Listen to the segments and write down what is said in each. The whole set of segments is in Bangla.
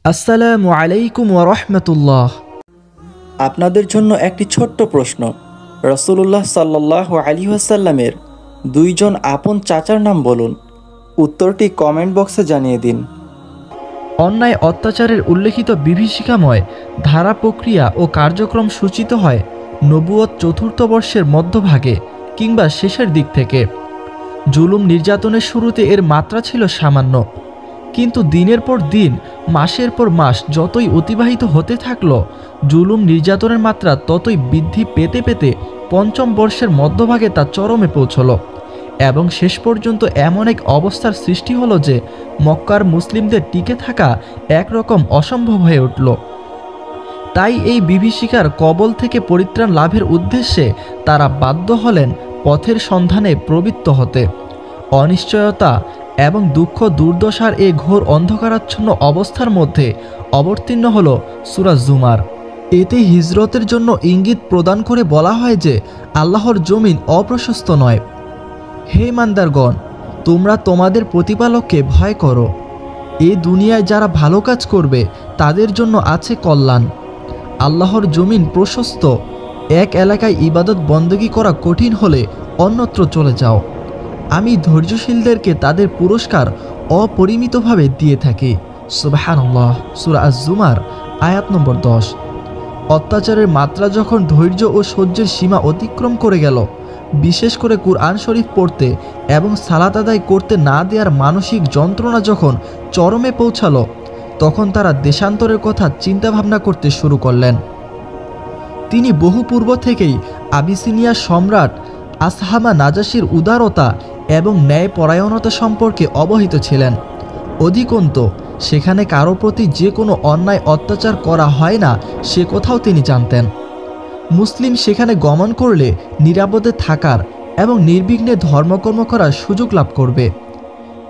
আসসালামু আলাইকুম ওয়া রাহমাতুল্লাহ। আপনাদের জন্য একটি ছোট্ট প্রশ্ন। রাসূলুল্লাহ সাল্লাল্লাহু আলাইহি ওয়াসাল্লামের দুইজন আপন চাচার নাম বলুন। উত্তরটি কমেন্ট বক্সে জানিয়ে দিন। অন্যায় অত্যাচারের উল্লেখিত বিভীষিকাময় ধারা প্রক্রিয়া ও কার্যক্রম সূচিত হয় নবুয়ত চতুর্থ বর্ষের মধ্যভাগে কিংবা শেষের দিক থেকে। জুলুম নির্যাতনের শুরুতে এর মাত্রা ছিল সামান্য, কিন্তু দিনের পর দিন, মাসের পর মাস যতই অতিবাহিত হতে থাকলো, জুলুম নির্যাতনের মাত্রা ততই বৃদ্ধি পেতে পেতে পঞ্চম বর্ষের মধ্যভাগে তা চরমে পৌঁছলো এবং শেষ পর্যন্ত এমন এক অবস্থার সৃষ্টি হলো যে মক্কার মুসলিমদের টিকে থাকা একরকম অসম্ভব হয়ে উঠল। তাই এই বিভীষিকার কবল থেকে পরিত্রাণ লাভের উদ্দেশ্যে তারা বাধ্য হলেন পথের সন্ধানে প্রবৃত্ত হতে। অনিশ্চয়তা এবং দুঃখ দুর্দশার এই ঘোর অন্ধকারাচ্ছন্ন অবস্থার মধ্যে অবতীর্ণ হল সূরা জুমার। এতে হিজরতের জন্য ইঙ্গিত প্রদান করে বলা হয় যে আল্লাহর জমিন অপ্রশস্ত নয়। হে ইমানদারগণ, তোমরা তোমাদের প্রতিপালককে ভয় করো। এ দুনিয়ায় যারা ভালো কাজ করবে তাদের জন্য আছে কল্যাণ। আল্লাহর জমিন প্রশস্ত। এক এলাকায় ইবাদত বন্দেগী করা কঠিন হলে অন্যত্র চলে যাও। আমি ধৈর্যশীলদেরকে তাদের পুরস্কার অপরিমিতভাবে দিয়ে থাকি। সুবহানাল্লাহ। সূরা আজ-জুমার আয়াত নম্বর 10। অত্যাচারের মাত্রা যখন ধৈর্য ও সহ্যের সীমা অতিক্রম করে গেল, বিশেষ করে কুরআন শরীফ পড়তে এবং সালাত আদায় করতে না দেওয়ার মানসিক যন্ত্রণা যখন চরমে পৌঁছালো, তখন তারা দেশান্তরের কথা চিন্তাভাবনা করতে শুরু করলেন। তিনি বহু পূর্ব থেকেই আবিসিনিয়া সম্রাট আসহামা নাজাসির উদারতা এবং ন্যায়পরায়ণতা সম্পর্কে অবহিত ছিলেন। অধিকন্ত সেখানে কারো প্রতি যে কোনো অন্যায় অত্যাচার করা হয় না সে কথাও তিনি জানতেন। মুসলিম সেখানে গমন করলে নিরাপদে থাকার এবং নির্বিঘ্নে ধর্মকর্ম করার সুযোগ লাভ করবে।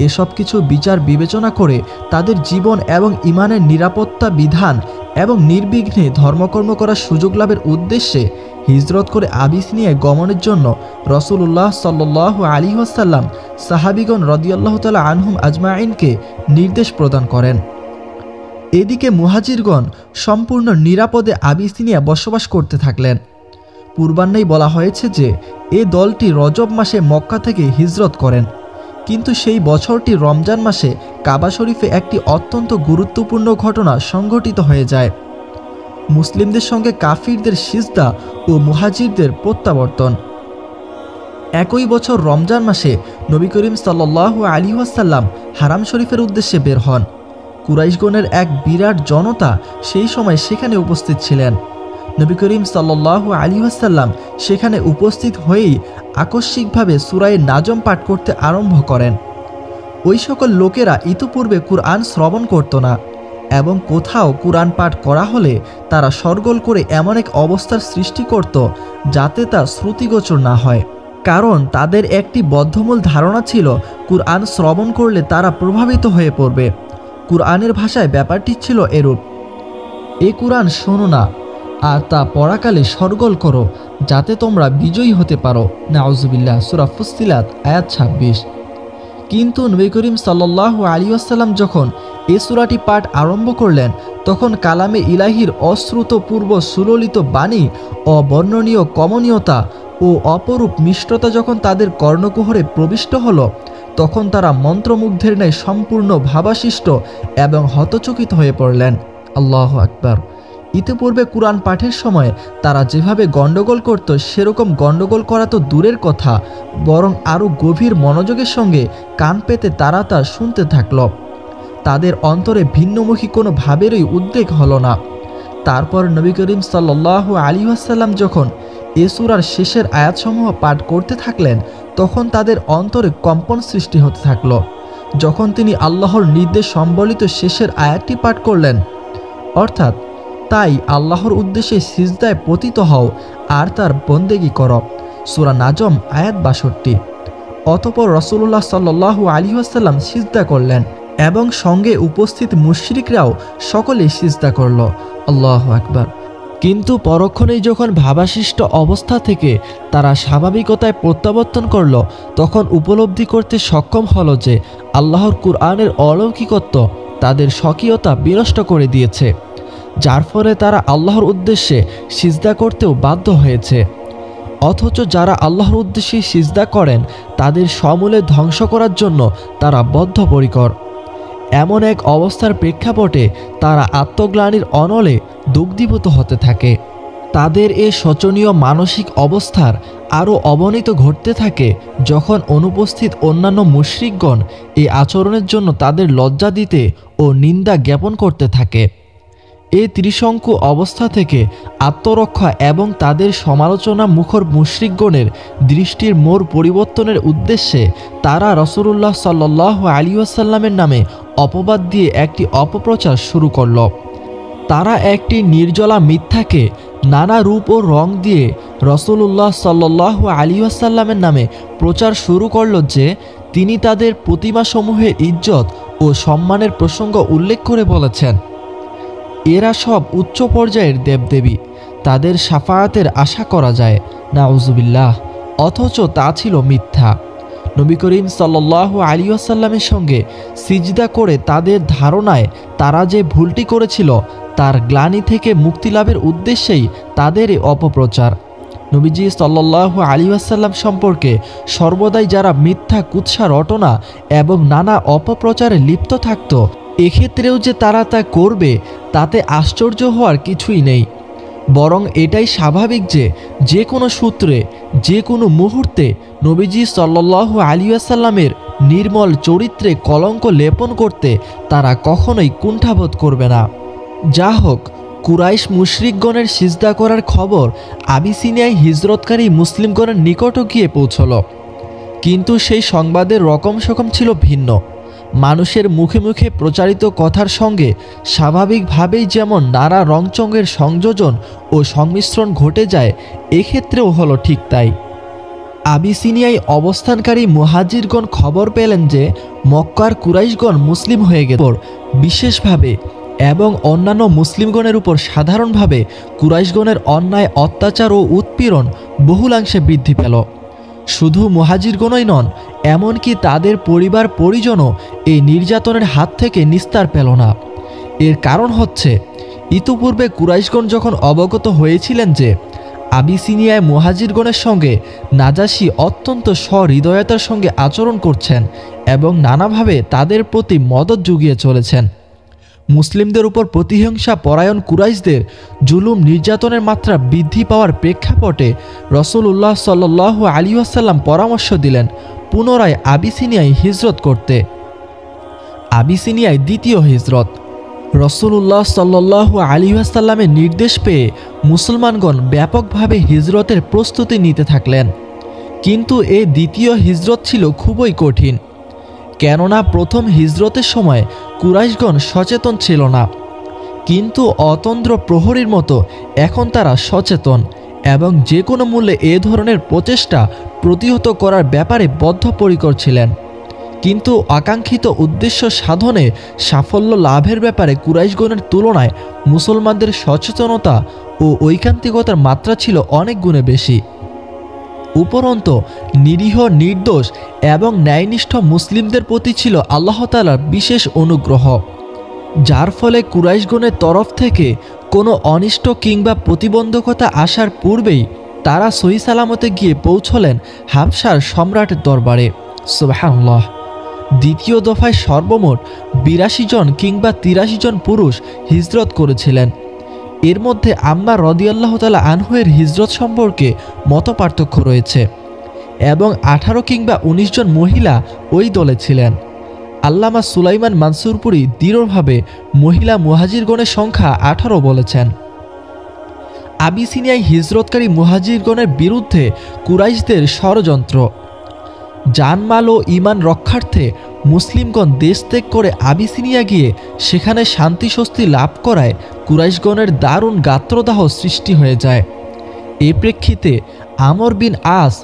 এসব কিছু বিচার বিবেচনা করে তাদের জীবন এবং ইমানের নিরাপত্তা বিধান এবং নির্বিঘ্নে ধর্মকর্ম করার সুযোগ লাভের উদ্দেশ্যে হিজরত করে আবিসিনিয়ায় গমনের জন্য রাসূলুল্লাহ সাল্লাল্লাহু আলাইহি ওয়াসাল্লাম সাহাবীগণ রাদিয়াল্লাহু তাআলা আনহুম আজমাইনকে নির্দেশ প্রদান করেন। এদিকে মুহাজিরগণ সম্পূর্ণ নিরাপদে আবিসিনিয়া বসবাস করতে থাকলেন। পূর্বান্নেই বলা হয়েছে যে এ দলটি রজব মাসে মক্কা থেকে হিজরত করেন, কিন্তু সেই বছরটি রমজান মাসে কাবা শরীফে একটি অত্যন্ত গুরুত্বপূর্ণ ঘটনা সংঘটিত হয়ে যায়। মুসলিমদের সঙ্গে কাফিরদের সিজদা ও মুহাজিরদের প্রত্যাবর্তন। একই বছর রমজান মাসে নবী করিম সাল্লাল্লাহু আলাইহি ওয়াসাল্লাম হারাম শরীফের উদ্দেশ্যে বের হন। কুরাইশগণের এক বিরাট জনতা সেই সময় সেখানে উপস্থিত ছিলেন। নবী করিম সাল্লাল্লাহু আলাইহি ওয়াসাল্লাম সেখানে উপস্থিত হয়েই আকস্মিকভাবে সূরা নাজম পাঠ করতে আরম্ভ করেন। ওই সকল লোকেরা ইতিপূর্বে কুরআন শ্রবণ করত না এবং কোথাও কুরআন পাঠ করা হলে তারা শরগোল করে এমন এক অবস্থার সৃষ্টি করত যাতে তা শ্রুতিগোচর না হয়। কারণ তাদের একটি বদ্ধমূল ধারণা ছিল কুরআন শ্রবণ করলে তারা প্রভাবিত হয়ে পড়বে। কুরআনের ভাষায় ব্যাপারটি ছিল এরূপ: এ কুরআন শোনো না, আর তা পড়াকালে শরগোল করো যাতে তোমরা বিজয়ী হতে পারো। নাউজুবিল্লাহ। সূরা ফুসসিলাত আয়াত 26। কিন্তু নবী করিম সাল্লাল্লাহু আলাইহি ওয়াসাল্লাম যখন এ সূরাটি পাঠ আরম্ভ করলেন, তখন কালামে ইলাহির অশ্রুতপূর্ব সুললিত বাণী, অবর্ণনীয় কমনীয়তা ও অপরূপ মিষ্টতা যখন তাদের কর্ণকুহরে প্রবিষ্ট হলো, তখন তারা মন্ত্রমুগ্ধের ন্যায় সম্পূর্ণ ভাবাশিষ্ট এবং হতচকিত হয়ে পড়লেন। আল্লাহু আকবার। ইতিপূর্বে কুরআন পাঠের সময় তারা যেভাবে গণ্ডগোল করত, সেরকম গণ্ডগোল করা তো দূরের কথা, বরং আরও গভীর মনোযোগের সঙ্গে কান পেতে তারা তা শুনতে থাকল। তাদের অন্তরে ভিন্নমুখী কোনো ভাবেরই উদ্রেক হলো না। তারপর নবী করিম সাল্লাল্লাহু আলাইহি ওয়াসাল্লাম যখন এ সূরার শেষের আয়াতসমূহ পাঠ করতে থাকলেন, তখন তাদের অন্তরে কম্পন সৃষ্টি হতে থাকল। যখন তিনি আল্লাহর নির্দেশ সম্বলিত শেষের আয়াতটি পাঠ করলেন, অর্থাৎ তাই আল্লাহর উদ্দেশ্যে সিজদায় পতিত হও আর তার বন্দেগী করো, সূরা নাজম আয়াত 62। অতঃপর রাসূলুল্লাহ সাল্লাল্লাহু আলাইহি ওয়াসাল্লাম সিজদা করলেন এবং সঙ্গে উপস্থিত মুশরিকরাও সকলেই সিজদা করল। আল্লাহু আকবার। কিন্তু পরক্ষণেই যখন ভাবাশিষ্ট অবস্থা থেকে তারা স্বাভাবিকতায় প্রত্যাবর্তন করল, তখন উপলব্ধি করতে সক্ষম হলো যে আল্লাহর কুরআনের অলৌকিকত্ব তাদের স্বকীয়তা বিনষ্ট করে দিয়েছে, যার ফলে তারা আল্লাহর উদ্দেশ্যে সিজদা করতেও বাধ্য হয়েছে। অথচ যারা আল্লাহর উদ্দেশ্যে সিজদা করেন তাদের সমূলে ধ্বংস করার জন্য তারা বদ্ধপরিকর। এমন এক অবস্থার প্রেক্ষাপটে তারা আত্মগ্লানির অনলে দগ্ধীভূত হতে থাকে। তাদের এ শোচনীয় মানসিক অবস্থার আরও অবনতি ঘটতে থাকে যখন অনুপস্থিত অন্যান্য মুশরিকগণ এই আচরণের জন্য তাদের লজ্জা দিতে ও নিন্দা জ্ঞাপন করতে থাকে। এই ত্রিশঙ্কু অবস্থা থেকে আত্মরক্ষা এবং তাদের সমালোচনা মুখর মুশরিকগণের দৃষ্টির মোড় পরিবর্তনের উদ্দেশ্যে তারা রাসূলুল্লাহ সাল্লাল্লাহু আলাইহি ওয়াসাল্লামের নামে অপবাদ দিয়ে একটি অপপ্রচার শুরু করল। তারা একটি নির্জলা মিথ্যাকে নানা রূপ ও রং দিয়ে রাসূলুল্লাহ সাল্লাল্লাহু আলাইহি ওয়াসাল্লামের নামে প্রচার শুরু করল যে তিনি তাদের প্রতিমাসমূহের ইজ্জত ও সম্মানের প্রসঙ্গ উল্লেখ করে বলেছেন, এরা সব উচ্চ পর্যায়ের দেবদেবী, তাদের শাফায়াতের আশা করা যায়, নাউজুবিল্লাহ। অথচ তা ছিল মিথ্যা। নবী করিম সাল্লাল্লাহু আলাইহি ওয়াসাল্লামের সঙ্গে সিজদা করে তাদের ধারণায় তারা যে ভুলটি করেছিল তার গ্লানি থেকে মুক্তি লাভের উদ্দেশ্যেই তাদের এই অপপ্রচার। নবীজি সাল্লাল্লাহু আলাইহি ওয়াসাল্লাম সম্পর্কে সর্বদাই যারা মিথ্যা কুৎসা রটনা এবং নানা অপপ্রচারে লিপ্ত থাকত, এক্ষেত্রেও যে তারা তা করবে তাতে আশ্চর্য হওয়ার কিছুই নেই, বরং এটাই স্বাভাবিক যে কোনো সূত্রে যে কোনো মুহূর্তে নবীজি সাল্লাল্লাহু আলাইহি ওয়াসাল্লামের নির্মল চরিত্রে কলঙ্ক লেপন করতে তারা কখনোই কুণ্ঠাবোধ করবে না। যা হোক, কুরাইশ মুশরিকগণের সিজদা করার খবর আবিসিনিয়ায় হিজরতকারী মুসলিমগণের নিকটও গিয়ে পৌঁছল, কিন্তু সেই সংবাদের রকম সকম ছিল ভিন্ন। মানুষের মুখে মুখে প্রচারিত কথার সঙ্গে স্বাভাবিকভাবেই যেমন নানা রংচঙের সংযোজন ও সংমিশ্রণ ঘটে যায়, এক্ষেত্রেও হলো ঠিক তাই। আবিসিনিয়ায় অবস্থানকারী মুহাজিরগণ খবর পেলেন যে মক্কার কুরাইশগণ মুসলিম হয়ে গেছে। বিশেষভাবে এবং অন্যান্য মুসলিমগণের উপর সাধারণভাবে কুরাইশগণের অন্যায় অত্যাচার ও উৎপীড়ন বহুলাংশে বৃদ্ধি পেল। শুধু মুহাজিরগণই নন, এমনকি তাদের পরিবার পরিজনও এই নির্যাতনের হাত থেকে নিস্তার পেল না। এর কারণ হচ্ছে, ইতিপূর্বে কুরাইশগণ যখন অবগত হয়েছিলেন যে আবিসিনিয়ায় মুহাজিরগণের সঙ্গে নাজাশী অত্যন্ত সহৃদয়তার সঙ্গে আচরণ করছেন এবং নানাভাবে তাদের প্রতি মদদ জুগিয়ে চলেছেন, মুসলিমদের উপর প্রতিহিংসা পরায়ণ কুরাইশদের জুলুম নির্যাতনের মাত্রা বৃদ্ধি পাওয়ার প্রেক্ষাপটে রাসূলুল্লাহ সাল্লাল্লাহু আলাইহি ওয়াসাল্লাম পরামর্শ দিলেন পুনরায় আবিসিনিয়ায় হিজরত করতে। আবিসিনিয়ায় দ্বিতীয় হিজরত। রাসূলুল্লাহ সাল্লাল্লাহু আলাইহি ওয়াসাল্লামের নির্দেশ পেয়ে মুসলমানগণ ব্যাপকভাবে হিজরতের প্রস্তুতি নিতে থাকলেন। কিন্তু এই দ্বিতীয় হিজরত ছিল খুবই কঠিন, কেননা প্রথম হিজরতের সময় কুরাইশগণ সচেতন ছিল না, কিন্তু অতন্দ্র প্রহরীর মতো এখন তারা সচেতন এবং যে কোনো মূল্যে এ ধরনের প্রচেষ্টা প্রতিহত করার ব্যাপারে বদ্ধপরিকর ছিলেন। কিন্তু আকাঙ্ক্ষিত উদ্দেশ্য সাধনে সাফল্য লাভের ব্যাপারে কুরাইশগণের তুলনায় মুসলমানদের সচেতনতা ও ঐকান্তিকতার মাত্রা ছিল অনেক গুণে বেশি। উপরন্তু নিরীহ, নির্দোষ এবং ন্যায়নিষ্ঠ মুসলিমদের প্রতি ছিল আল্লাহ তাআলার বিশেষ অনুগ্রহ, যার ফলে কুরাইশগণের তরফ থেকে কোনো অনিষ্ট কিংবা প্রতিবন্ধকতা আসার পূর্বেই তারা সহি সালামতে গিয়ে পৌঁছলেন হাবশার সম্রাটের দরবারে। সুবহানাল্লাহ। দ্বিতীয় দফায় সর্বমোট ৮২ জন কিংবা ৮৩ জন পুরুষ হিজরত করেছিলেন। এর মধ্যে আম্মার রাদিয়াল্লাহু তাআলা আনহুয়ের হিজরত সম্পর্কে মতপার্থক্য রয়েছে এবং ১৮ কিংবা ১৯ জন মহিলা ওই দলে ছিলেন। আল্লামা সুলাইমান মানসুরপুরি দৃঢ়ভাবে মহিলা মুহাজিরগণের সংখ্যা ১৮ বলেছেন। আবিসিনিয়ায় হিজরতকারী মুহাজিরগণের বিরুদ্ধে কুরাইশদের ষড়যন্ত্র। জানমাল ও ঈমান রক্ষার্থে মুসলিমগণ দেশ ত্যাগ করে আবিসিনিয়া গিয়ে সেখানে শান্তি স্বস্তি লাভ করায় কুরাইশগণের দারুণ গাত্রদাহ সৃষ্টি হয়ে যায়। এ প্রেক্ষিতে আমর বিন আস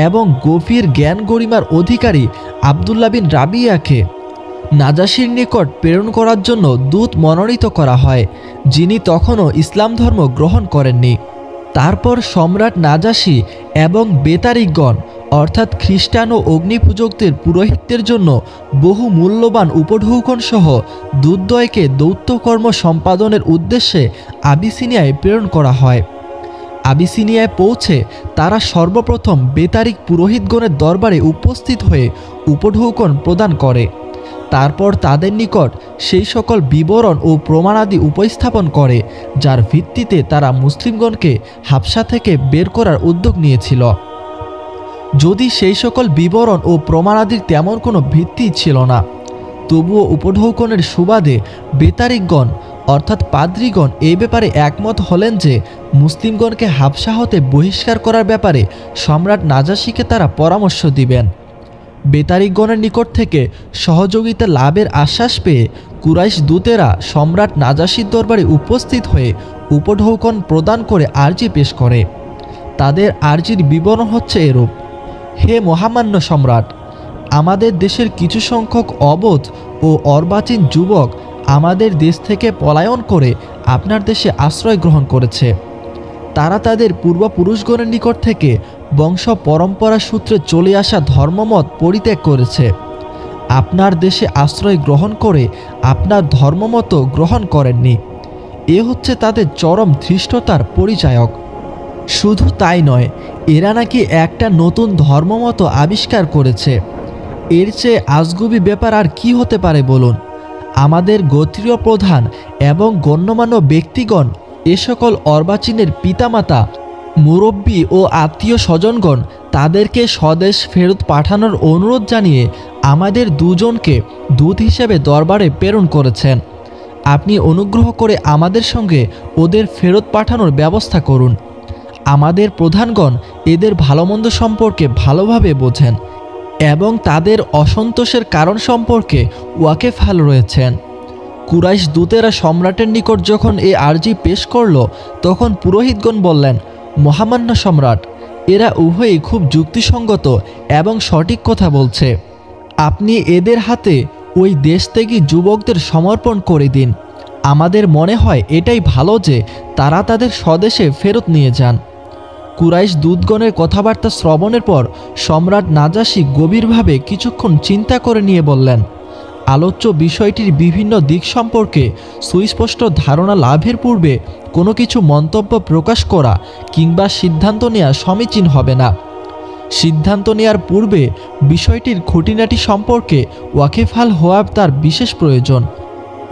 এবং গভীর জ্ঞান গরিমার অধিকারী আবদুল্লাহ বিন রাবিয়াকে নাজাশির নিকট প্রেরণ করার জন্য দূত মনোনীত করা হয়, যিনি তখনও ইসলাম ধর্ম গ্রহণ করেননি। তারপর সম্রাট নাজাশি এবং বেতারিকগণ অর্থাৎ খ্রিস্টান ও অগ্নিপূজকদের পুরোহিতদের জন্য বহু মূল্যবান উপঢৌকন সহ দুধদয়কে দৌত্যকর্ম সম্পাদনের উদ্দেশ্যে আবিসিনিয়ায় প্রেরণ করা হয়। আবিসিনিয়ায় পৌঁছে তারা সর্বপ্রথম বেতারিক পুরোহিতগণের দরবারে উপস্থিত হয়ে উপঢৌকন প্রদান করে। তারপর তাদের নিকট সেই সকল বিবরণ ও প্রমাণাদি উপস্থাপন করে যার ভিত্তিতে তারা মুসলিমগণকে হাবশা থেকে বের করার উদ্যোগ নিয়েছিল। যদি সেই সকল বিবরণ ও প্রমাণাদির তেমন কোনো ভিত্তি ছিল না, তবুও উপঢৌকনের সুবাদে বেতারিকগণ অর্থাৎ পাদ্রীগণ এই ব্যাপারে একমত হলেন যে মুসলিমগণকে হাবশা হতে বহিষ্কার করার ব্যাপারে সম্রাট নাজাশিকে তারা পরামর্শ দিবেন। বেতারিকগণের নিকট থেকে সহযোগিতা লাভের আশ্বাস পেয়ে কুরাইশ দূতেরা সম্রাট নাজাশির দরবারে উপস্থিত হয়ে উপঢৌকন প্রদান করে আর্জি পেশ করে। তাদের আর্জির বিবরণ হচ্ছে এরূপ: হে মহামান্য সম্রাট, আমাদের দেশের কিছু সংখ্যক অবোধ ও অর্বাচীন যুবক আমাদের দেশ থেকে পলায়ন করে আপনার দেশে আশ্রয় গ্রহণ করেছে। তারা তাদের পূর্বপুরুষগণের নিকট থেকে বংশ পরম্পরা সূত্রে চলে আসা ধর্মমত পরিত্যাগ করেছে। আপনার দেশে আশ্রয় গ্রহণ করে আপনার ধর্মমত গ্রহণ করেননি। এ হচ্ছে তাদের চরম ধৃষ্টতার পরিচায়ক। শুধু তাই নয়, এরা নাকি একটা নতুন ধর্মমত আবিষ্কার করেছে। এর চেয়ে আজগুবি ব্যাপার আর কি হতে পারে বলুন? আমাদের গোত্রীয় প্রধান এবং গণ্যমান্য ব্যক্তিগণ এ সকল অর্বাচীনের পিতামাতা, মুরব্বী ও আত্মীয় স্বজনগণ তাদেরকে স্বদেশ ফেরত পাঠানোর অনুরোধ জানিয়ে আমাদের দুজনকে দূত হিসেবে দরবারে প্রেরণ করেছেন। আপনি অনুগ্রহ করে আমাদের সঙ্গে ওদের ফেরত পাঠানোর ব্যবস্থা করুন। আমাদের প্রধানগণ এদের ভালোমন্দ সম্পর্কে ভালোভাবে বোঝেন এবং তাদের অসন্তোষের কারণ সম্পর্কে ওয়াকেফাল রয়েছেন। কুরাইশ দূতেরা সম্রাটের নিকট যখন এই আর্জি পেশ করল, তখন পুরোহিতগণ বললেন, মহামান্য সম্রাট, এরা উভয়ই খুব যুক্তিসঙ্গত এবং সঠিক কথা বলছে। আপনি এদের হাতে ওই দেশত্যাগী যুবকদের সমর্পণ করে দিন। আমাদের মনে হয় এটাই ভালো যে তারা তাদের স্বদেশে ফেরত নিয়ে যান। কুরাইশ দূতগণের কথাবার্তা শ্রবণের পর সম্রাট নাজাশি গভীরভাবে কিছুক্ষণ চিন্তা করে নিয়ে বললেন, আলোচ্য বিষয়টির বিভিন্ন দিক সম্পর্কে সুস্পষ্ট ধারণা লাভের পূর্বে কোনো কিছু মন্তব্য প্রকাশ করা কিংবা সিদ্ধান্ত নেওয়া সমীচীন হবে না। সিদ্ধান্ত নেওয়ার পূর্বে বিষয়টির খুঁটিনাটি সম্পর্কে ওয়াকিফাল হওয়া তার বিশেষ প্রয়োজন।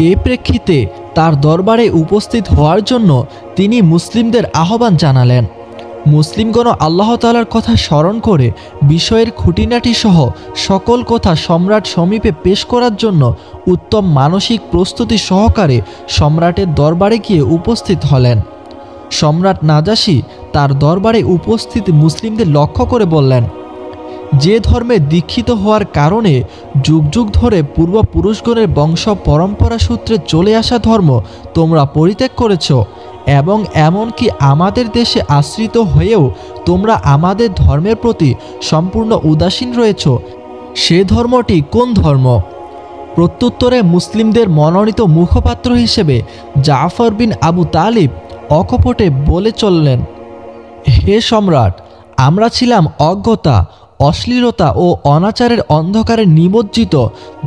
এ প্রেক্ষিতে তার দরবারে উপস্থিত হওয়ার জন্য তিনি মুসলিমদের আহ্বান জানালেন। মুসলিমগণ আল্লাহ তাআলার কথা স্মরণ করে বিষয়ের খুঁটিনাটি সহ সকল কথা সম্রাট সমীপে পেশ করার জন্য উত্তম মানসিক প্রস্তুতি সহকারে সম্রাটের দরবারে গিয়ে উপস্থিত হলেন। সম্রাট নাজাশি তার দরবারে উপস্থিত মুসলিমদের লক্ষ্য করে বললেন, যে ধর্মে দীক্ষিত হওয়ার কারণে যুগ যুগ ধরে পূর্বপুরুষগণের বংশ পরম্পরা সূত্রে চলে আসা ধর্ম তোমরা পরিত্যাগ করেছ এবং এমনকি আমাদের দেশে আশ্রিত হয়েও তোমরা আমাদের ধর্মের প্রতি সম্পূর্ণ উদাসীন রয়েছ, সে ধর্মটি কোন ধর্ম? প্রত্যুত্তরে মুসলিমদের মনোনীত মুখপাত্র হিসেবে জাফর বিন আবু তালিব অকপটে বলে চললেন, হে সম্রাট, আমরা ছিলাম অজ্ঞতা, অশ্লীলতা ও অনাচারের অন্ধকারে নিমজ্জিত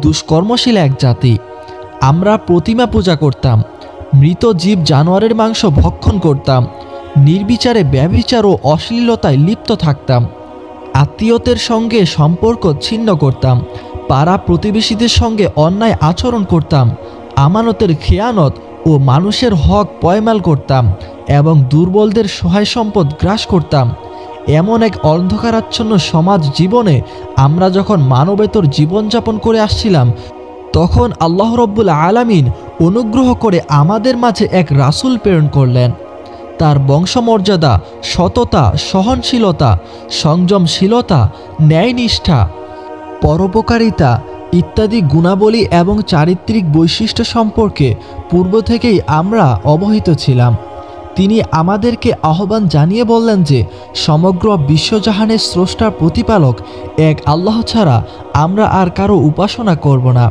দুষ্কর্মশীল এক জাতি। আমরা প্রতিমা পূজা করতাম, মৃত জীব জানোয়ারের মাংস ভক্ষণ করতাম, নির্বিচারে ব্যভিচার ও অশ্লীলতায় লিপ্ত থাকতাম, আত্মীয়দের সঙ্গে সম্পর্ক ছিন্ন করতাম, পাড়া প্রতিবেশীদের সঙ্গে অন্যায় আচরণ করতাম, আমানতের খেয়ানত ও মানুষের হক পয়মাল করতাম এবং দুর্বলদের সহায় সম্পদ গ্রাস করতাম। এমন এক অন্ধকারাচ্ছন্ন সমাজ জীবনে আমরা যখন মানবেতর জীবনযাপন করে আসছিলাম, তখন আল্লাহ রব্বুল আলামিন অনুগ্রহ করে আমাদের মাঝে এক রাসূল প্রেরণ করলেন। তার বংশমর্যাদা, সততা, সহনশীলতা, সংযমশীলতা, ন্যায়নিষ্ঠা, পরোপকারিতা ইত্যাদি গুণাবলী এবং চারিত্রিক বৈশিষ্ট্য সম্পর্কে পূর্ব থেকেই আমরা অবহিত ছিলাম। তিনি আমাদেরকে আহ্বান জানিয়ে বললেন যে সমগ্র বিশ্বজাহানের স্রষ্টার প্রতিপালক এক আল্লাহ ছাড়া আমরা আর কারো উপাসনা করব না।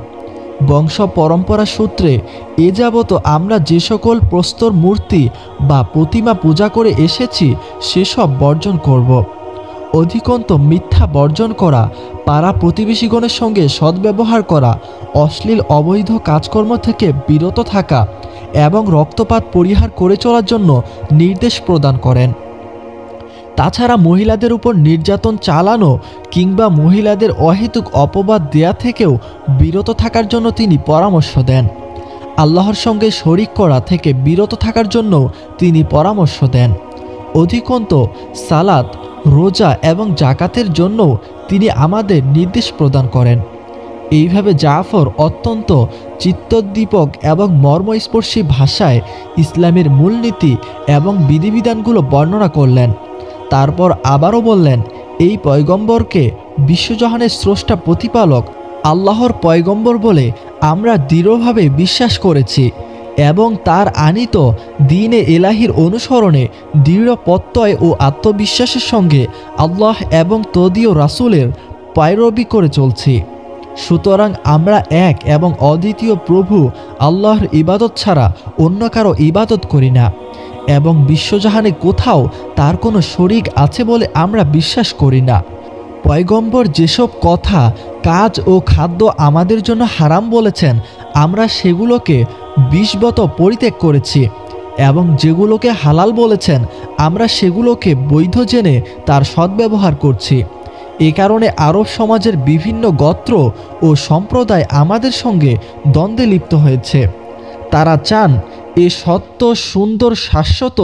বংশ পরম্পরা সূত্রে এ যাবত আমরা যে সকল প্রস্তর মূর্তি বা প্রতিমা পূজা করে এসেছি সেসব বর্জন করব। অধিকন্ত মিথ্যা বর্জন করা, পাড়া প্রতিবেশীগণের সঙ্গে সদ্ব্যবহার করা, অশ্লীল অবৈধ কাজকর্ম থেকে বিরত থাকা এবং রক্তপাত পরিহার করে চলার জন্য নির্দেশ প্রদান করেন। তাছাড়া মহিলাদের উপর নির্যাতন চালানো কিংবা মহিলাদের অহেতুক অপবাদ দেয়া থেকেও বিরত থাকার জন্য তিনি পরামর্শ দেন। আল্লাহর সঙ্গে শরিক করা থেকে বিরত থাকার জন্য তিনি পরামর্শ দেন। অধিকন্ত সালাত, রোজা এবং জাকাতের জন্য তিনি আমাদের নির্দেশ প্রদান করেন। এইভাবে জাফর অত্যন্ত চিত্তোদ্দীপক এবং মর্মস্পর্শী ভাষায় ইসলামের মূলনীতি এবং বিধিবিধানগুলো বর্ণনা করলেন। তারপর আবারও বললেন, এই পয়গম্বরকে বিশ্বজাহানের স্রষ্টা প্রতিপালক আল্লাহর পয়গম্বর বলে আমরা দৃঢ়ভাবে বিশ্বাস করেছি এবং তার আনিত দ্বীনে এলাহির অনুসরণে দৃঢ় প্রত্যয় ও আত্মবিশ্বাসের সঙ্গে আল্লাহ এবং তদীয় রাসূলের পায়রবি করে চলছি। সুতরাং আমরা এক এবং অদ্বিতীয় প্রভু আল্লাহর ইবাদত ছাড়া অন্য কারো ইবাদত করি না এবং বিশ্বজাহানে কোথাও তার কোনো শরিক আছে বলে আমরা বিশ্বাস করি না। পয়গম্বর যেসব কথা, কাজ ও খাদ্য আমাদের জন্য হারাম বলেছেন আমরা সেগুলোকে বিষবত পরিত্যাগ করেছি এবং যেগুলোকে হালাল বলেছেন আমরা সেগুলোকে বৈধ জেনে তার সদ্ব্যবহার করছি। এ কারণে আরব সমাজের বিভিন্ন গোত্র ও সম্প্রদায় আমাদের সঙ্গে দ্বন্দ্বে লিপ্ত হয়েছে। তারা চান এ সত্য, সুন্দর, শাশ্বত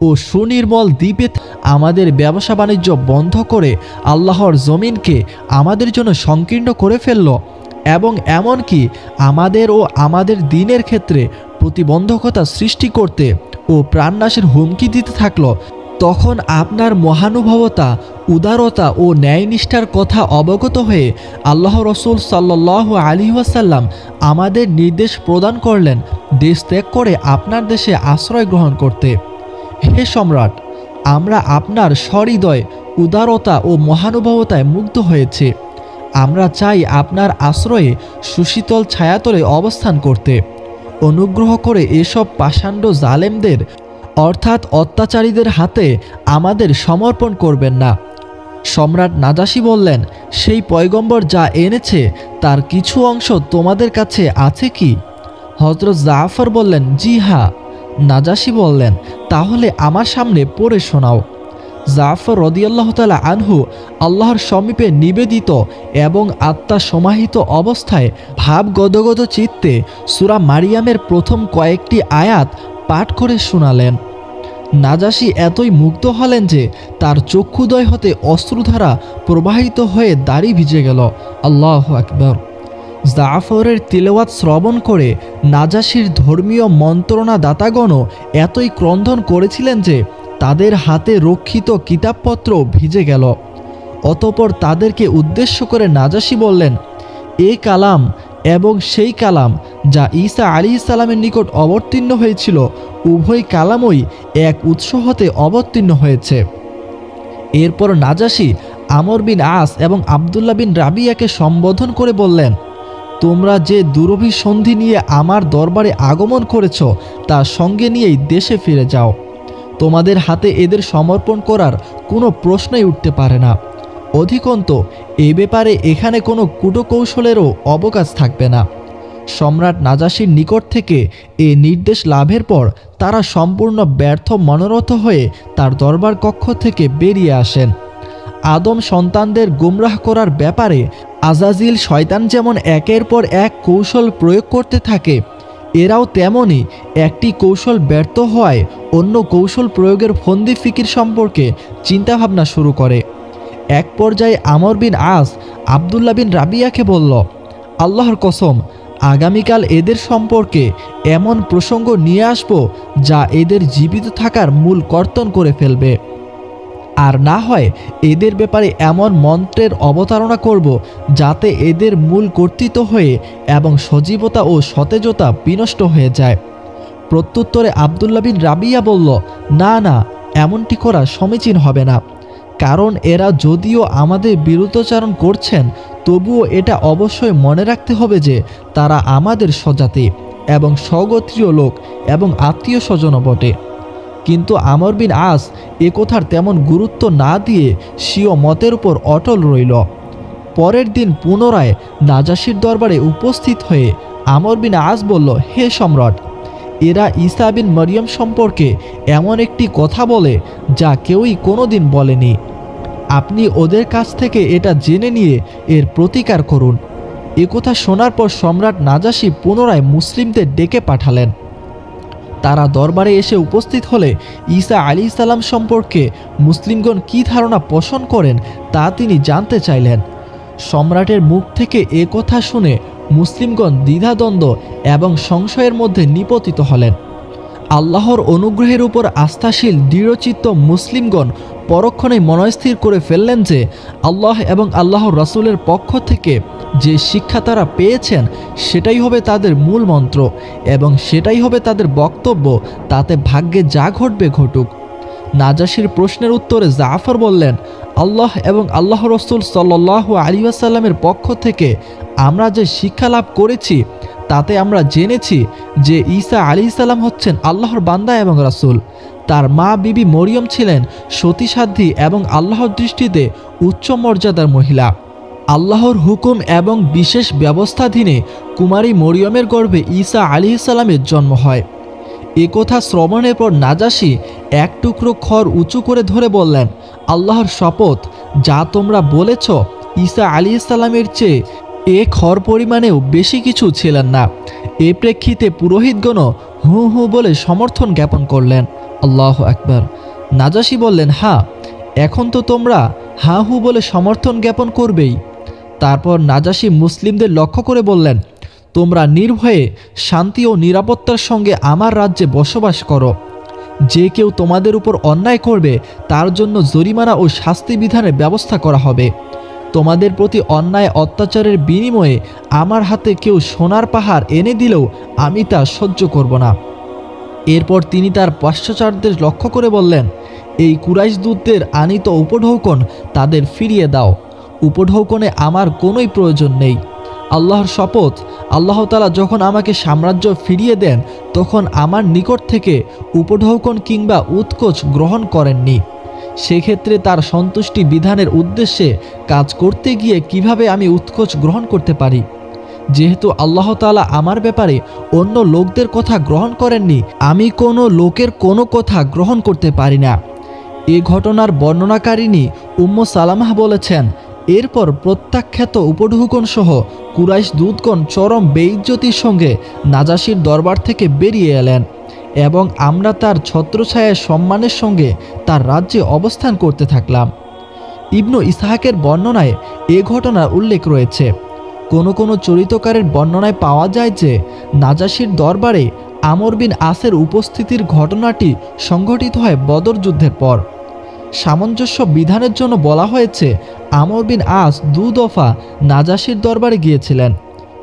ও সুনির্মল দ্বীপে আমাদের ব্যবসা বাণিজ্য বন্ধ করে আল্লাহর জমিনকে আমাদের জন্য সংকীর্ণ করে ফেলল এবং এমনকি আমাদের ও আমাদের দ্বীনের ক্ষেত্রে প্রতিবন্ধকতা সৃষ্টি করতে ও প্রাণনাশের হুমকি দিতে থাকলো। তখন আপনার মহানুভবতা, উদারতা ও ন্যায়নিষ্ঠার কথা অবগত হয়ে আল্লাহ রসুল সাল্লাল্লাহু আলাইহি ওয়াসাল্লাম আমাদের নির্দেশ প্রদান করলেন দেশ ত্যাগ করে আপনার দেশে আশ্রয় গ্রহণ করতে। হে সম্রাট, আমরা আপনার সহৃদয়, উদারতা ও মহানুভবতায় মুগ্ধ হয়েছি। আমরা চাই আপনার আশ্রয়ে সুশীতল ছায়াতলে অবস্থান করতে। অনুগ্রহ করে এসব পাষাণ্ড জালেমদের অর্থাৎ অত্যাচারীদের হাতে আমাদের সমর্পণ করবেন না। সম্রাট নাজাশী বললেন, সেই পয়গম্বর যা এনেছে তার কিছু অংশ তোমাদের কাছে আছে কি? হযরত জাফর বললেন, জি হ্যাঁ। নাজাশী বললেন, তাহলে আমার সামনে পড়ে শোনাও। জাফর রাদিয়াল্লাহু তাআলা আনহু আল্লাহর সমীপে নিবেদিত এবং আত্মা সমাহিত অবস্থায় ভাব গদগদ চিত্তে সূরা মারিয়ামের প্রথম কয়েকটি আয়াত পাঠ করে শোনালেন। নাজাশী এতই মুগ্ধ হলেন যে তার চক্ষুদয় হতে অশ্রুধারা প্রবাহিত হয়ে দাড়ি ভিজে গেল। আল্লাহু আকবার। জাফরের তিলাওয়াত শ্রবণ করে নাজাশীর ধর্মীয় মন্ত্রণাদাতাগণও এতই ক্রন্দন করেছিলেন যে তাদের হাতে রক্ষিত কিতাবপত্র ভিজে গেল। অতঃপর তাদেরকে উদ্দেশ্য করে নাজাশী বললেন, এ কালাম এবং সেই কালাম যা ঈসা আলাইহিস সালামের নিকট অবতীর্ণ হয়েছিল, উভয় কালামই এক উৎস হতে অবতীর্ণ হয়েছে। এরপর নাজাশী আমর বিন আস এবং আবদুল্লাহ বিন রাবিয়াকে সম্বোধন করে বললেন, তোমরা যে দুরভিসন্ধি নিয়ে আমার দরবারে আগমন করেছ তা সঙ্গে নিয়েই দেশে ফিরে যাও। তোমাদের হাতে এদের সমর্পণ করার কোনো প্রশ্নই উঠতে পারে না। অধিকন্ত এ ব্যাপারে এখানে কোনো কূটকৌশলেরও অবকাশ থাকবে না। সম্রাট নাজাশীর নিকট থেকে এ নির্দেশ লাভের পর তারা সম্পূর্ণ ব্যর্থ মনোরথ হয়ে তার দরবার কক্ষ থেকে বেরিয়ে আসেন। আদম সন্তানদের গুমরাহ করার ব্যাপারে আজাজিল শয়তান যেমন একের পর এক কৌশল প্রয়োগ করতে থাকে, এরাও তেমনই একটি কৌশল ব্যর্থ হওয়ায় অন্য কৌশল প্রয়োগের ফন্দি ফিকির সম্পর্কে চিন্তাভাবনা শুরু করে। এক পর্যায়ে আমর বিন আস আবদুল্লাহ বিন রাবিয়াকে বলল, আল্লাহর কসম, আগামীকাল এদের সম্পর্কে এমন প্রসঙ্গ নিয়ে আসব যা এদের জীবিত থাকার মূল কর্তন করে ফেলবে, আর না হয় এদের ব্যাপারে এমন মন্ত্রের অবতারণা করব যাতে এদের মূল কর্তৃত্ব হয়ে এবং সজীবতা ও সতেজতা বিনষ্ট হয়ে যায়। প্রত্যুত্তরে আবদুল্লাহ বিন রাবিয়া বলল, না না, এমনটি করা সমীচীন হবে না, কারণ এরা যদিও আমাদের বিরুদ্ধাচরণ করছেন তবুও এটা অবশ্যই মনে রাখতে হবে যে তারা আমাদের স্বজাতি এবং স্বগোত্রীয় লোক এবং আত্মীয় স্বজনও বটে। কিন্তু আমর বিন আস এ কথার তেমন গুরুত্ব না দিয়ে স্বীয় মতের উপর অটল রইল। পরের দিন পুনরায় নাজাশির দরবারে উপস্থিত হয়ে আমর বিন আস বলল, হে সম্রাট, এরা ঈসা বিন মরিয়ম সম্পর্কে এমন একটি কথা বলে যা কেউই কোনোদিন বলেনি। আপনি ওদের কাছ থেকে এটা জেনে নিয়ে এর প্রতিকার করুন। একথা শোনার পর সম্রাট নাজাশী পুনরায় মুসলিমদের ডেকে পাঠালেন। তারা দরবারে এসে উপস্থিত হলে ঈসা আলাইহিসসালাম সম্পর্কে মুসলিমগণ কী ধারণা পোষণ করেন তা তিনি জানতে চাইলেন। সম্রাটের মুখ থেকে এ কথা শুনে মুসলিমগণ দ্বিধাদ্বন্দ্ব এবং সংশয়ের মধ্যে নিপতিত হলেন। আল্লাহর অনুগ্রহের উপর আস্থাশীল দৃঢ়চিত্ত মুসলিমগণ পরক্ষণেই মনস্থির করে ফেললেন যে আল্লাহ এবং আল্লাহর রাসূলের পক্ষ থেকে যে শিক্ষা তারা পেয়েছেন সেটাই হবে তাদের মূল মন্ত্র এবং সেটাই হবে তাদের বক্তব্য, তাতে ভাগ্যে যা ঘটবে ঘটুক। নাজাশীর প্রশ্নের উত্তরে জাফর বললেন, আল্লাহ এবং আল্লাহ রাসূল সাল্লাল্লাহু আলাইহি ওয়াসাল্লামের পক্ষ থেকে আমরা যে শিক্ষা লাভ করেছি তাতে আমরা জেনেছি যে ঈসা আলাইহিসসালাম হচ্ছেন আল্লাহর বান্দা এবং রাসূল। তার মা বিবি মরিয়ম ছিলেন সতীসাধ্বী এবং আল্লাহর দৃষ্টিতে উচ্চ মর্যাদার মহিলা। আল্লাহর হুকুম এবং বিশেষ ব্যবস্থাধীনে কুমারী মরিয়মের গর্ভে ঈসা আলাইহিসসালামের জন্ম হয়। এ কথা শ্রবণের পর নাজাশী এক টুকরো খড় উঁচু করে ধরে বললেন, আল্লাহর শপথ, যা তোমরা বলেছ ঈসা আলাইহিসসালামের চেয়ে এ খড় পরিমাণেও বেশি কিছু ছিলেন না। এ প্রেক্ষিতে পুরোহিতগণও হু হু বলে সমর্থন জ্ঞাপন করলেন। আল্লাহু আকবার। নাজাশী বললেন, হ্যাঁ, এখন তো তোমরা হা হু বলে সমর্থন জ্ঞাপন করবেই। তারপর নাজাশী মুসলিমদের লক্ষ্য করে বললেন, তোমরা নির্ভয়ে শান্তি ও নিরাপত্তার সঙ্গে আমার রাজ্যে বসবাস করো। যে কেউ তোমাদের উপর অন্যায় করবে তার জন্য জরিমানা ও শাস্তি বিধানের ব্যবস্থা করা হবে। তোমাদের প্রতি অন্যায় অত্যাচারের বিনিময়ে আমার হাতে কেউ সোনার পাহাড় এনে দিলেও আমি তা সহ্য করব না। এরপর তিনি তার পার্শ্বচারদের লক্ষ্য করে বললেন, এই কুরাইশ দূতদের আনিত উপঢৌকন তাদের ফিরিয়ে দাও। উপঢৌকনে আমার কোনোই প্রয়োজন নেই। আল্লাহর শপথ, আল্লাহ তাআলা যখন আমাকে সাম্রাজ্য ফিরিয়ে দেন তখন আমার নিকট থেকে উপঢৌকন কিংবা উৎকোচ গ্রহণ করেননি। সেক্ষেত্রে তার সন্তুষ্টি বিধানের উদ্দেশ্যে কাজ করতে গিয়ে কিভাবে আমি উৎকোচ গ্রহণ করতে পারি? যেহেতু আল্লাহ তাআলা আমার ব্যাপারে অন্য লোকদের কথা গ্রহণ করেননি, আমি কোনো লোকের কোনো কথা গ্রহণ করতে পারি না। এ ঘটনার বর্ণনাকারিণী উম্মু সালামাহ বলেছেন, এরপর প্রত্যাখ্যাত উপঢৌকন সহ কুরাইশ দূতগণ চরম বেইজ্জতির সঙ্গে নাজাশীর দরবার থেকে বেরিয়ে এলেন এবং আমরা তার ছত্রছায়ায় সম্মানের সঙ্গে তার রাজ্যে অবস্থান করতে থাকলাম। ইবনু ইসহাকের বর্ণনায় এ ঘটনার উল্লেখ রয়েছে। কোনো কোনো চরিতকারের বর্ণনায় পাওয়া যায় যে নাজাশীর দরবারে আমর বিন আসের উপস্থিতির ঘটনাটি সংঘটিত হয় বদর যুদ্ধের পর। সামঞ্জস্য বিধানের জন্য বলা হয়েছে আমর বিন আস 2 দফা নাজাশীর দরবারে গিয়েছিলেন,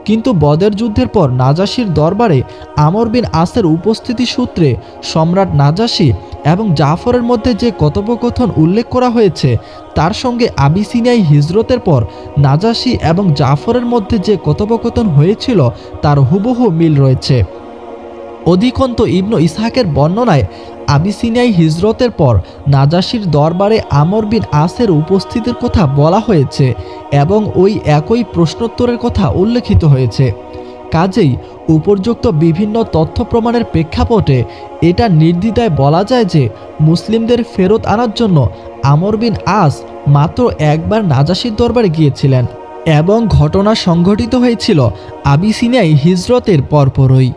কিন্তু বদর যুদ্ধের পর নাজাশীর দরবারে আমর বিন আসের উপস্থিতি সূত্রে সম্রাট নাজাশী এবং জাফরের মধ্যে যে কথোপকথন উল্লেখ করা হয়েছে তার সঙ্গে আবিসিনিয়ায় হিজরতের পর নাজাশী এবং জাফরের মধ্যে যে কথোপকথন হয়েছিল তার হুবহু মিল রয়েছে। অধিকন্ত ইবনু ইসহাকের বর্ণনায় আবিসিনিয়ায় হিজরতের পর নাজাশীর দরবারে আমর বিন আসের উপস্থিতির কথা বলা হয়েছে এবং ওই একই প্রশ্নোত্তরের কথা উল্লেখিত হয়েছে। কাজেই উপর্যুক্ত বিভিন্ন তথ্য প্রমাণের প্রেক্ষাপটে এটা নির্দ্বিধায় বলা যায় যে মুসলিমদের ফেরত আনার জন্য আমর বিন আস মাত্র একবার নাজাশীর দরবারে গিয়েছিলেন এবং ঘটনা সংঘটিত হয়েছিল আবিসিনিয়ায় হিজরতের পরপরই।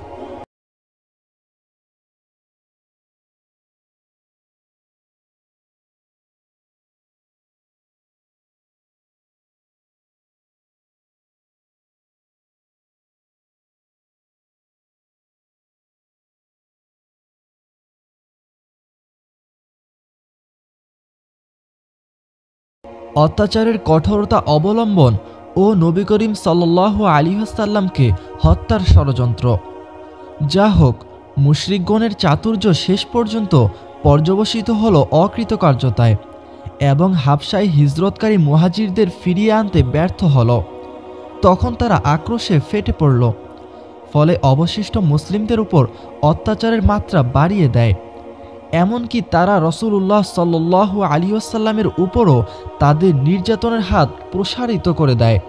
অত্যাচারের কঠোরতা অবলম্বন ও নবী করিম সাল্লাল্লাহু আলাইহি ওয়াসাল্লামকে হত্যার ষড়যন্ত্র। যা হোক, মুশরিকগণের চাতুর্য শেষ পর্যন্ত পর্যবসিত হল অকৃতকার্যতায় এবং হাবশায় হিজরতকারী মুহাজিরদের ফিরিয়ে আনতে ব্যর্থ হল। তখন তারা আক্রোশে ফেটে পড়ল, ফলে অবশিষ্ট মুসলিমদের উপর অত্যাচারের মাত্রা বাড়িয়ে দেয়। এমনকি তারা রাসূলুল্লাহ সাল্লাল্লাহু আলাইহি ওয়াসাল্লামের উপরও তাদের নির্যাতনের হাত প্রসারিত করে দেয়।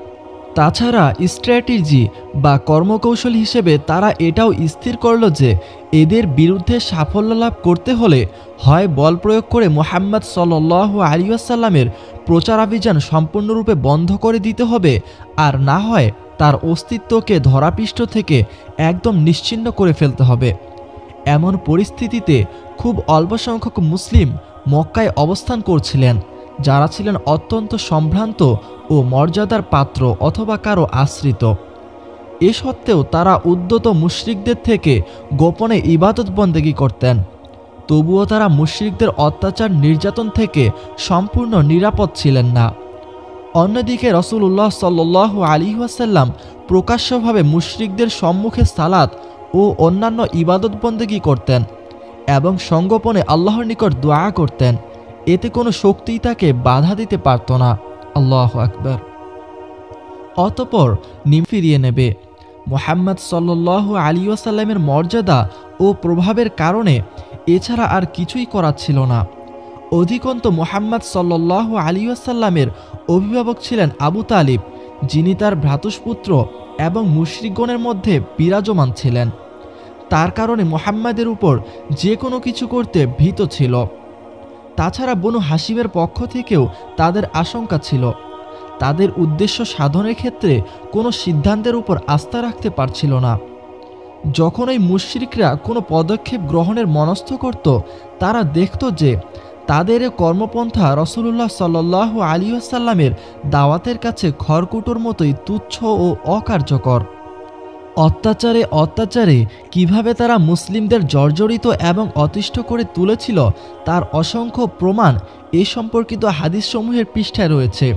তাছাড়া স্ট্র্যাটেজি বা কর্মকৌশল হিসেবে তারা এটাও স্থির করল যে এদের বিরুদ্ধে সাফল্য লাভ করতে হলে হয় বল প্রয়োগ করে মুহাম্মদ সাল্লাল্লাহু আলাইহি ওয়াসাল্লামের প্রচারাভিযান সম্পূর্ণরূপে বন্ধ করে দিতে হবে, আর না হয় তার অস্তিত্বকে ধরাপৃষ্ঠ থেকে একদম নিশ্চিহ্ন করে ফেলতে হবে। এমন পরিস্থিতিতে খুব অল্প সংখ্যক মুসলিম মক্কায় অবস্থান করছিলেন, যারা ছিলেন অত্যন্ত সম্ভ্রান্ত ও মর্যাদার পাত্র অথবা কারো আশ্রিত। এ সত্ত্বেও তারা উদ্যত মুশরিকদের থেকে গোপনে ইবাদত বন্দেগী করতেন। তবুও তারা মুশরিকদের অত্যাচার নির্যাতন থেকে সম্পূর্ণ নিরাপদ ছিলেন না। অন্যদিকে রাসূলুল্লাহ সাল্লাল্লাহু আলাইহি ওয়াসাল্লাম প্রকাশ্যভাবে মুশরিকদের সম্মুখে সালাত ও অন্যান্য ইবাদত বন্দেগী করতেন এবং সংগোপনে আল্লাহর নিকট দোয়া করতেন। এতে কোনো শক্তিই তাকে বাধা দিতে পারত না। আল্লাহু আকবার। অতঃপর ফিরিয়ে নেবে। মুহাম্মদ সাল্লাল্লাহু আলাইহি ওয়াসাল্লামের মর্যাদা ও প্রভাবের কারণে এছাড়া আর কিছুই করার ছিল না। অধিকন্ত মুহাম্মদ সাল্লাল্লাহু আলাইহি ওয়াসাল্লামের অভিভাবক ছিলেন আবু তালিব, যিনি তার ভ্রাতুষ্পুত্র এবং মুশরিকগণের মধ্যে বিরাজমান ছিলেন। তার কারণে মুহাম্মাদের উপর যে কোনো কিছু করতে ভীত ছিল। তাছাড়া বনু হাশিমের পক্ষ থেকেও তাদের আশঙ্কা ছিল। তাদের উদ্দেশ্য সাধনের ক্ষেত্রে কোনো সিদ্ধান্তের উপর আস্থা রাখতে পারছিল না। যখন ওই মুশরিকরা কোনো পদক্ষেপ গ্রহণের মনস্থ করত, তারা দেখত যে তাদের এ কর্মপন্থা রাসূলুল্লাহ সাল্লাল্লাহু আলাইহি ওয়াসাল্লামের দাওয়াতের কাছে খড়কুটোর মতোই তুচ্ছ ও অকার্যকর। অত্যাচারে অত্যাচারে কিভাবে তারা মুসলিমদের জর্জরিত এবং অতিষ্ঠ করে তুলেছিল তার অসংখ্য প্রমাণ এ সম্পর্কিত হাদিসসমূহের পৃষ্ঠায় রয়েছে।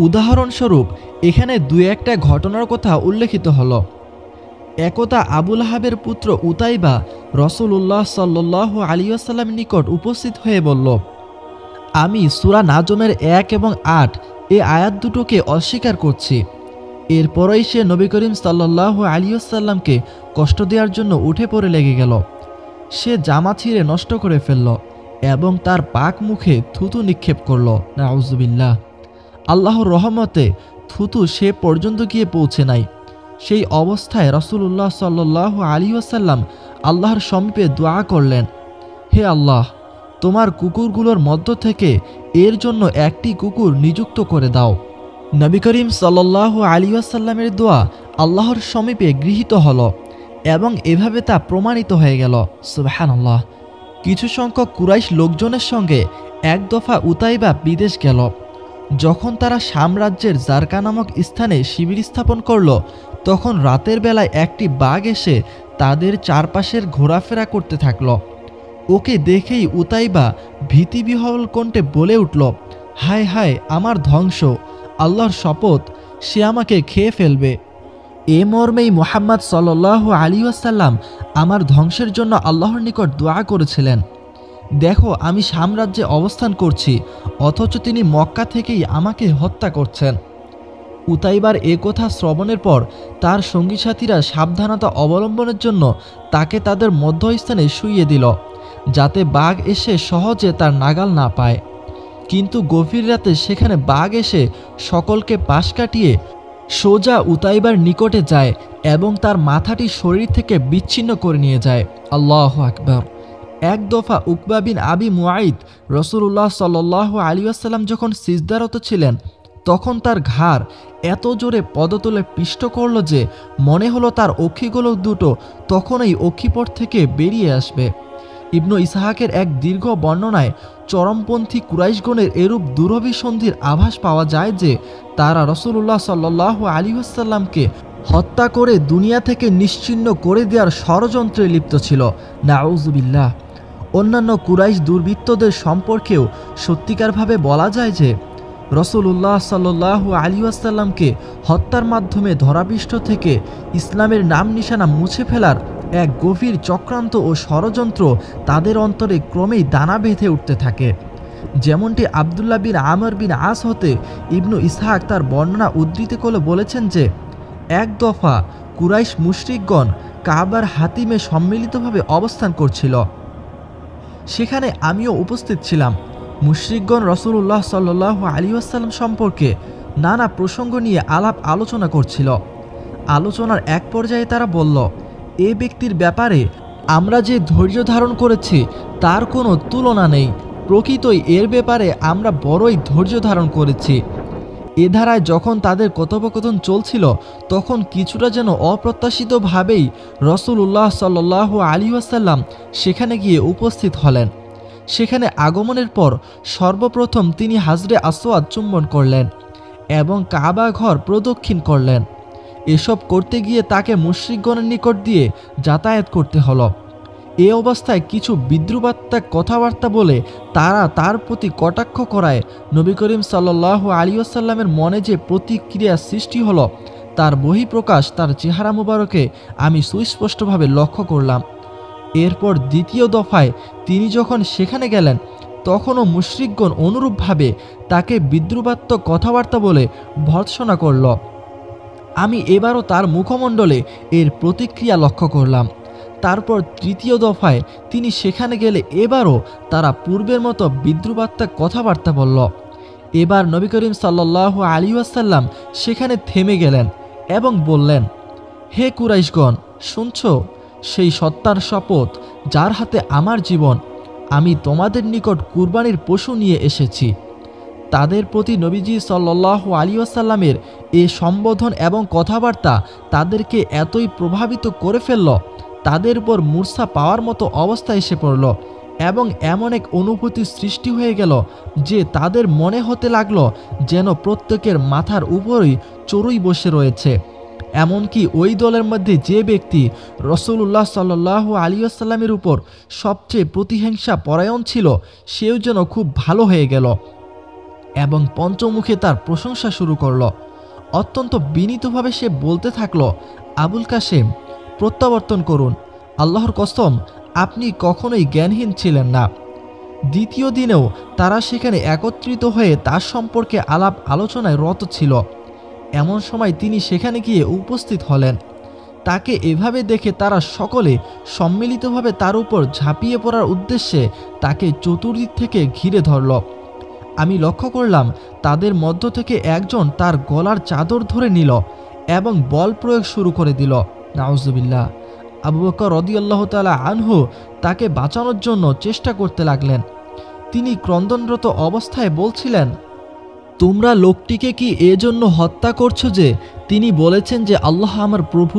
উদাহরণস্বরূপ এখানে দুই একটা ঘটনার কথা উল্লেখিত হলো। একদা আবু লাহাবের পুত্র উতাইবা রাসূলুল্লাহ সাল্লাল্লাহু আলাইহি ওয়াসাল্লামের নিকট উপস্থিত হয়ে বলল, আমি সূরা নাজমের 1 এবং 8 এই আয়াত দুটোকে অস্বীকার করছি। এরপরই সে নবী করিম সাল্লাল্লাহু আলাইহি ওয়াসাল্লামকে কষ্ট দেওয়ার জন্য উঠে পড়ে লেগে গেল। সে জামা ছিঁড়ে নষ্ট করে ফেলল এবং তার পাক মুখে থুতু নিক্ষেপ করল। নাউজুবিল্লাহ। আল্লাহর রহমতে থুতু সে পর্যন্ত গিয়ে পৌঁছে নাই। সেই অবস্থায় রাসূলুল্লাহ সাল্লাল্লাহু আলাইহি ওয়াসাল্লাম আল্লাহর সমীপে দোয়া করলেন, হে আল্লাহ, তোমার কুকুরগুলোর মধ্য থেকে এর জন্য একটি কুকুর নিযুক্ত করে দাও। নবী করিম সাল্লাল্লাহু আলাইহি ওয়াসাল্লামের দোয়া আল্লাহর সমীপে গৃহীত হলো এবং এভাবে তা প্রমাণিত হয়ে গেল। সুবহানাল্লাহ। কিছু সংখ্যক কুরাইশ লোকজনের সঙ্গে এক দফা উতাইবা বিদেশ গেল। যখন তারা শাম রাজ্যের জারকা নামক স্থানে শিবির স্থাপন করল, তখন রাতের বেলায় একটি বাঘ এসে তাদের চারপাশের ঘোরাফেরা করতে থাকল। ওকে দেখেই উতাইবা ভীতিবিহ্বল কণ্ঠে বলে উঠল, হায় হায়, আমার ধ্বংস! আল্লাহর শপথ, সে আমাকে খেয়ে ফেলবে। এ মর্মেই মুহাম্মদ সাল্লাল্লাহু আলাইহি ওয়াসাল্লাম আমার ধ্বংসের জন্য আল্লাহর নিকট দোয়া করেছিলেন। দেখো, আমি শাম রাজ্যে অবস্থান করছি, অথচ তিনি মক্কা থেকেই আমাকে হত্যা করছেন। উতাইবার এ কথা শ্রবণের পর তার সঙ্গী সাথীরা সাবধানতা অবলম্বনের জন্য তাকে তাদের মধ্যস্থানে শুইয়ে দিল, যাতে বাঘ এসে সহজে তার নাগাল না পায়। কিন্তু গভীর রাতে সেখানে বাঘ এসে সকলকে পাশ কাটিয়ে সোজা উতাইবার নিকটে যায় এবং তার মাথাটি শরীর থেকে বিচ্ছিন্ন করে নিয়ে যায়। আল্লাহু আকবার। এক দফা উকবা বিন আবি মুআইদ রাসূলুল্লাহ সাল্লাল্লাহু আলাইহি ওয়াসাল্লাম যখন সিজদারত ছিলেন, তখন তার ঘাড় এত জোরে পদতলে পিষ্ট করল যে মনে হলো তার অক্ষিগুলো দুটো তখনই অক্ষিপট থেকে বেরিয়ে আসবে। ইবনু ইসহাকের এক দীর্ঘ বর্ণনায় চরমপন্থী কুরাইশগণের এরূপ দুরভিসন্ধির আভাস পাওয়া যায় যে তারা রাসূলুল্লাহ সাল্লাল্লাহু আলাইহি ওয়াসাল্লামকে হত্যা করে দুনিয়া থেকে নিশ্চিহ্ন করে দেওয়ার ষড়যন্ত্রে লিপ্ত ছিল। নাউজুবিল্লাহ। অন্যান্য কুরাইশ দুর্বৃত্তদের সম্পর্কেও সত্যিকারভাবে বলা যায় যে রাসূলুল্লাহ সাল্লাল্লাহু আলাইহি ওয়াসাল্লামকে হত্যার মাধ্যমে ধরাপৃষ্ঠ থেকে ইসলামের নাম নিশানা মুছে ফেলার এক গভীর চক্রান্ত ও ষড়যন্ত্র তাদের অন্তরে ক্রমেই দানা বেঁধে উঠতে থাকে। যেমনটি আবদুল্লাহ বিন আমর বিন আস হতে ইবনু ইসহাক তার বর্ণনা উদ্ধৃতি করে বলেছেন যে এক দফা কুরাইশ মুশরিকগণ কাবার হাতিমে সম্মিলিতভাবে অবস্থান করছিল। সেখানে আমিও উপস্থিত ছিলাম। মুশরিকগণ রাসূলুল্লাহ সাল্লাল্লাহু আলাইহি ওয়াসাল্লাম সম্পর্কে নানা প্রসঙ্গ নিয়ে আলাপ আলোচনা করছিল। আলোচনার এক পর্যায়ে তারা বলল, এ ব্যক্তির ব্যাপারে আমরা যে ধৈর্য ধারণ করেছি তার কোনো তুলনা নেই। প্রকৃতই এর ব্যাপারে আমরা বড়ই ধৈর্য ধারণ করেছি। এ ধারায় যখন তাদের কথোপকথন চলছিল তখন কিছুটা যেন অপ্রত্যাশিতভাবেই রাসূলুল্লাহ সাল্লাল্লাহু আলাইহি ওয়াসাল্লাম সেখানে গিয়ে উপস্থিত হলেন। সেখানে আগমনের পর সর্বপ্রথম তিনি হাজরে আসওয়াদ চুম্বন করলেন এবং কাবা ঘর প্রদক্ষিণ করলেন। এসব করতে গিয়ে তাকে মুশরিকগণের নিকট দিয়ে যাতায়াত করতে হলো। এ অবস্থায় কিছু বিদ্রুপাত্মক কথাবার্তা বলে তারা তার প্রতি কটাক্ষ করায় নবী করিম সাল্লাল্লাহু আলাইহি ওয়াসাল্লামের মনে যে প্রতিক্রিয়া সৃষ্টি হলো তার বহিঃপ্রকাশ তার চেহারা মুবারকে আমি সুস্পষ্টভাবে লক্ষ্য করলাম। এরপর দ্বিতীয় দফায় তিনি যখন সেখানে গেলেন তখনও মুশরিকগণ অনুরূপভাবে তাকে বিদ্রুপাত্মক কথাবার্তা বলে ভর্ৎসনা করল। আমি এবারও তার মুখমণ্ডলে এর প্রতিক্রিয়া লক্ষ্য করলাম। তারপর তৃতীয় দফায় তিনি সেখানে গেলে এবারও তারা পূর্বের মতো বিদ্রুপাত্মক কথাবার্তা বলল। এবার নবী করিম সাল্লাল্লাহু আলাইহি ওয়াসাল্লাম সেখানে থেমে গেলেন এবং বললেন, হে কুরাইশগণ, শুনছ? সেই সত্তার শপথ যার হাতে আমার জীবন, আমি তোমাদের নিকট কুরবানির পশু নিয়ে এসেছি। তাদের প্রতি নবীজি সাল্লাল্লাহু আলাইহি ওয়াসাল্লামের এ সম্বোধন এবং কথাবার্তা তাদেরকে এতই প্রভাবিত করে ফেলল, তাদের উপর মূর্ছা পাওয়ার মতো অবস্থা এসে পড়ল এবং এমন এক অনুভূতি সৃষ্টি হয়ে গেল যে তাদের মনে হতে লাগলো যেন প্রত্যেকের মাথার উপরই চড়ুই বসে রয়েছে। এমনকি ওই দলের মধ্যে যে ব্যক্তি রাসূলুল্লাহ সাল্লাল্লাহু আলাইহি ওয়াসাল্লামের উপর সবচেয়ে প্রতিহিংসা পরায়ণ ছিল সেও যেন খুব ভালো হয়ে গেল এবং পঞ্চমুখে তার প্রশংসা শুরু করল। অত্যন্ত বিনীতভাবে সে বলতে থাকলো, আবুল কাসেম, প্রত্যাবর্তন করুন, আল্লাহর কসম আপনি কখনোই জ্ঞানহীন ছিলেন না। দ্বিতীয় দিনেও তারা সেখানে একত্রিত হয়ে তার সম্পর্কে আলাপ আলোচনায় রত ছিল। এমন সময় তিনি সেখানে গিয়ে উপস্থিত হলেন। তাকে এভাবে দেখে তারা সকলে সম্মিলিতভাবে তার উপর ঝাঁপিয়ে পড়ার উদ্দেশ্যে তাকে চতুর্দিক থেকে ঘিরে ধরল। আমি লক্ষ্য করলাম তাদের মধ্য থেকে একজন তার গলার চাদর ধরে নিল এবং বল প্রয়োগ শুরু করে দিল। নাউজুবিল্লাহ। আবু বকর রাদিয়াল্লাহু তাআলা আনহু তাকে বাঁচানোর জন্য চেষ্টা করতে লাগলেন। তিনি ক্রন্দনরত অবস্থায় বলছিলেন, তোমরা লোকটিকে কি এজন্য হত্যা করছো যে তিনি বলেছেন যে আল্লাহ আমার প্রভু?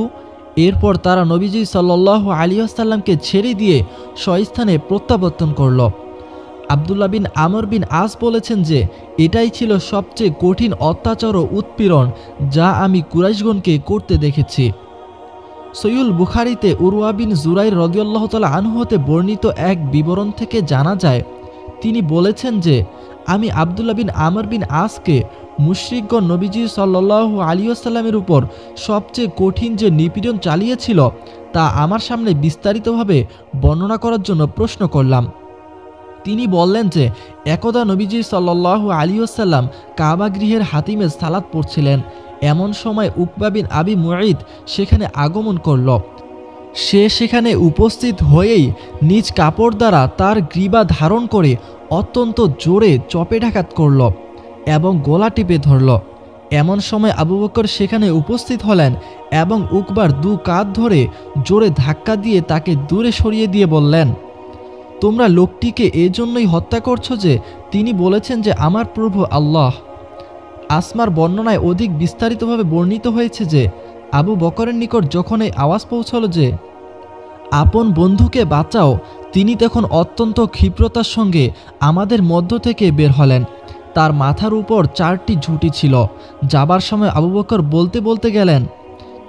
এরপর তারা নবীজি সাল্লাল্লাহু আলাইহি ওয়াসাল্লামকে ছেড়ে দিয়ে স্বস্থানে প্রত্যাবর্তন করল। আব্দুল্লাহ বিন আমর বিন আস বলেছেন যে এটাই ছিল সবচেয়ে কঠিন অত্যাচার ও উৎপীড়ন যা আমি কুরাইশগণকে করতে দেখেছি। সহিহুল বুখারীতে উরওয়া বিন জুরাইর রাদিয়াল্লাহু তাআলা আনহু হতে বর্ণিত এক বিবরণ থেকে জানা যায়, তিনি বলেছেন যে আমি আব্দুল্লাহ বিন আমর বিন আসকে মুশরিকগণ নবীজি সাল্লাল্লাহু আলাইহি ওয়াসাল্লামের উপর সবচেয়ে কঠিন যে নিপীড়ন চালিয়েছিল তা আমার সামনে বিস্তারিতভাবে বর্ণনা করার জন্য প্রশ্ন করলাম। তিনি বললেন যে একদা নবীজি সাল্লাল্লাহু আলাইহি ওয়াসাল্লাম কাবা গৃহের হাতিমে সালাত পড়ছিলেন। এমন সময় উকবা বিন আবি মুঈত সেখানে আগমন করল। সে সেখানে উপস্থিত হয়েই নিজ কাপড় দ্বারা তার গ্রীবা ধারণ করে অত্যন্ত জোরে চপেটাঘাত করল এবং গলা টিপে ধরল। এমন সময় আবু বকর সেখানে উপস্থিত হলেন এবং উকবার দু কাঁধ ধরে জোরে ধাক্কা দিয়ে তাকে দূরে সরিয়ে দিয়ে বললেন, তোমরা লোকটিকে এজন্যই হত্যা করছো যে তিনি বলেছেন যে আমার প্রভু আল্লাহ। আসমার বর্ণনায় অধিক বিস্তারিতভাবে বর্ণিত হয়েছে যে আবু বকরের নিকট যখন এই আওয়াজ পৌঁছল যে আপন বন্ধুকে বাঁচাও, তিনি তখন অত্যন্ত ক্ষিপ্রতার সঙ্গে আমাদের মধ্য থেকে বের হলেন। তার মাথার উপর 4টি ঝুঁটি ছিল। যাবার সময় আবু বকর বলতে বলতে গেলেন,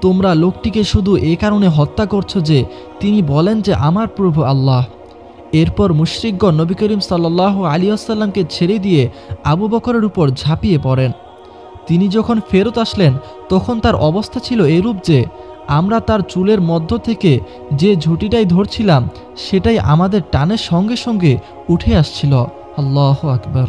তোমরা লোকটিকে শুধু এ কারণে হত্যা করছো যে তিনি বলেন যে আমার প্রভু আল্লাহ। এরপর মুশরিকগণ নবী করিম সাল্লাল্লাহু আলাইহি ওয়াসাল্লামকে ছেড়ে দিয়ে আবু বকরের উপর ঝাঁপিয়ে পড়েন। তিনি যখন ফেরত আসলেন তখন তার অবস্থা ছিল এরূপ যে আমরা তার চুলের মধ্য থেকে যে ঝুঁটিটাই ধরছিলাম সেটাই আমাদের টানের সঙ্গে সঙ্গে উঠে আসছিল। আল্লাহু আকবার।